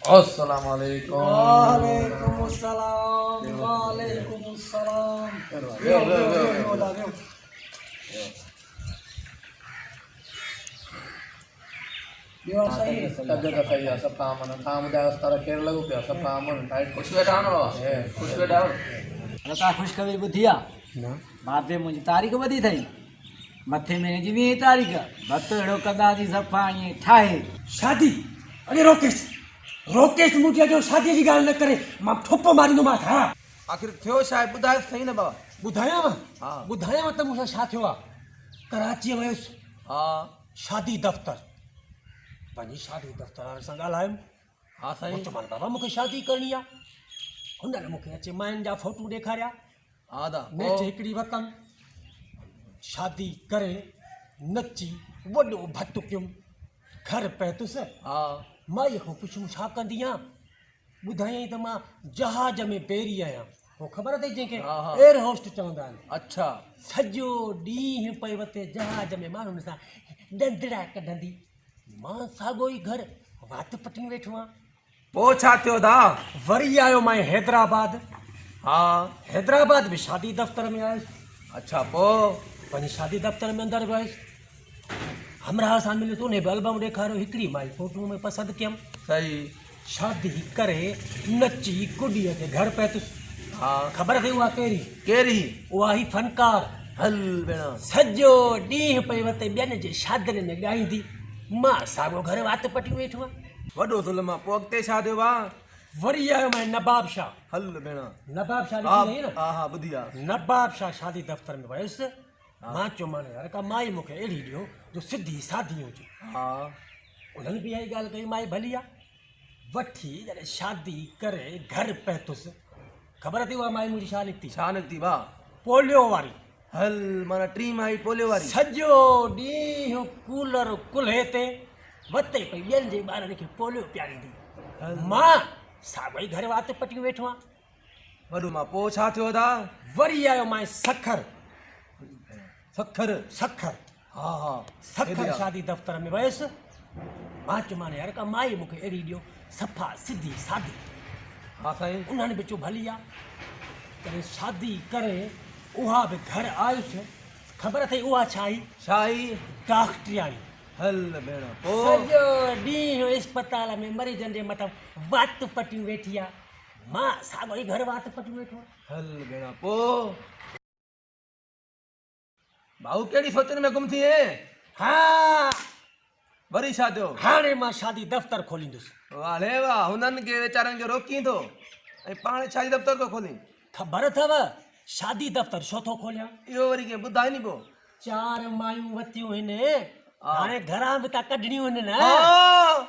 अस्सलामुअलैकुम। वालेकुमुस्सलाम वालेकुमुस्सलाम। तबियत सही आहे, सभु काम आहिनि। तव्हां ॿुधायो तारा केरु लॻो पिया? सभु काम आहिनि, टाइट ख़ुशि वेठा आहिनि बाबा? ख़ुशि वेठा आहियो? तव्हां ख़ुशख़बरी ॿुधी आहे? बापे मुंहिंजी तारीख़ वधी अथई, मथे महीने जी 20 तारीख़। भत अहिड़ो कंदासीं सफ़ा ईअं ठाहे शादी। अरे रोकेश रोकेश मुझे जो शादी जी ॻाल्हि न करे, मां ठोप मारींदोमांसि। हा आख़िर थियो छा आहे? ॿुधायो सही न बाबा। ॿुधायांव हा। ॿुधायांव त मूंसां छा थियो आहे। कराची वियुसि हा शादी दफ़्तर, पंहिंजी शादी दफ़्तर वारे सां ॻाल्हायुमि। हा साईं। चयोमांसि बाबा मूंखे शादी करणी आहे। हुननि मूंखे अचे मायुनि जा फ़ोटू ॾेखारिया। हा दा नेठि हिकिड़ी वतन शादी करे नची वॾो भतु कयुमि, घर पहुतुसि। हा माईअ खां पुछियुमि छा कंदी आहीं? ॿुधायईं त मां जहाज में पहिरीं आहियां। उहो ख़बर अथई जंहिंखे हा, हा। एयर होस्ट चवंदा आहिनि। अच्छा सॼो ॾींहुं पई वते जहाज में माण्हुनि सां डंदड़ा कढंदी। मां साॻो ई घर वात पटी वेठो आहियां। पोइ छा थियो दा? वरी आयो मां हैदराबाद। हा हैदराबाद में शादी दफ़्तर में आयुसि। अच्छा पोइ? पंहिंजी शादी दफ़्तर में अंदरि वियुसि। हमरा सां मिलियो त उन बि एल्बम ॾेखारियो। हिकिड़ी माई फ़ोटू में पसंदि कयमि। सही। शादी करे नची कुॾीअ ते घर पहुतुसि। हा ख़बर अथई उहा कहिड़ी? कहिड़ी? उहा ई फनकार। हल भेण। सॼो ॾींहुं पई वते ॿियनि जे शादियुनि में ॻाईंदी। मां साॻो घर वात पटी वेठो आहियां। वॾो ज़ुल्म आहे। पोइ अॻिते छा थियो भाउ? वरी आयो मां नवाब शाह। हल भेण। नवाब शाह हा लिखी न? हा हा ॿुधी आहे। नवाब शाह शादी दफ़्तर में वियुसि। मां चयोमांसि यार का माई मूंखे अहिड़ी ॾियो जो सिधी सादी हुजे। हा उन्हनि बि इहा ई ॻाल्हि कई। माई भली आहे। वठी जॾहिं शादी करे घर पहुतुसि, ख़बर अथई उहा माई मुंहिंजी छा निकिती? छा निकिती भाउ? पोलियो वारी। हल माना टी माई पोलियो वारी। सॼो ॾींहुं कूलर कुल्हे ते वते पई ॿियनि जे ॿारनि खे पोलियो पियारींदी। मां साॻो ई घर वात पटी वेठो आहियां। वॾो मां पोइ छा थियो दा? वरी आयो मां सखर। सखर। सखर हा हा सखर शादी दफ़्तर में वियुसि। मां चयोमांसि यार का माई मूंखे अहिड़ी ॾियो सफ़ा सिधी सादी। हा साईं। उन्हनि बि चयो भली आहे। तॾहिं शादी करे उहा बि घर आयुसि। ख़बर अथई उहा छा आई? छा आई? डॉक्टरियाणी। हल भेण। पोइ? सॼो ॾींहुं इस्पताल में मरीजनि जे मथां वात पटियूं वेठी आहे। मां साॻो ई घर वात पटियूं वेठो आहियां। हल भेण। पोइ? भाऊ कहिड़ी सोचनि में गुम थी है? हा वरी छा थियो? हाणे मां शादी दफ़्तर खोलींदुसि। वाह रे वाह। हुननि खे वीचारनि खे रोकी थो ऐं पाण शादी दफ़्तर थो खोली। ख़बर अथव शादी दफ़्तर छो थो खोलियां? इहो वरी कीअं ॿुधाए नी पोइ? 4 मायूं वतियूं आहिनि। हाणे घरां बि त कढणियूं आहिनि न। हा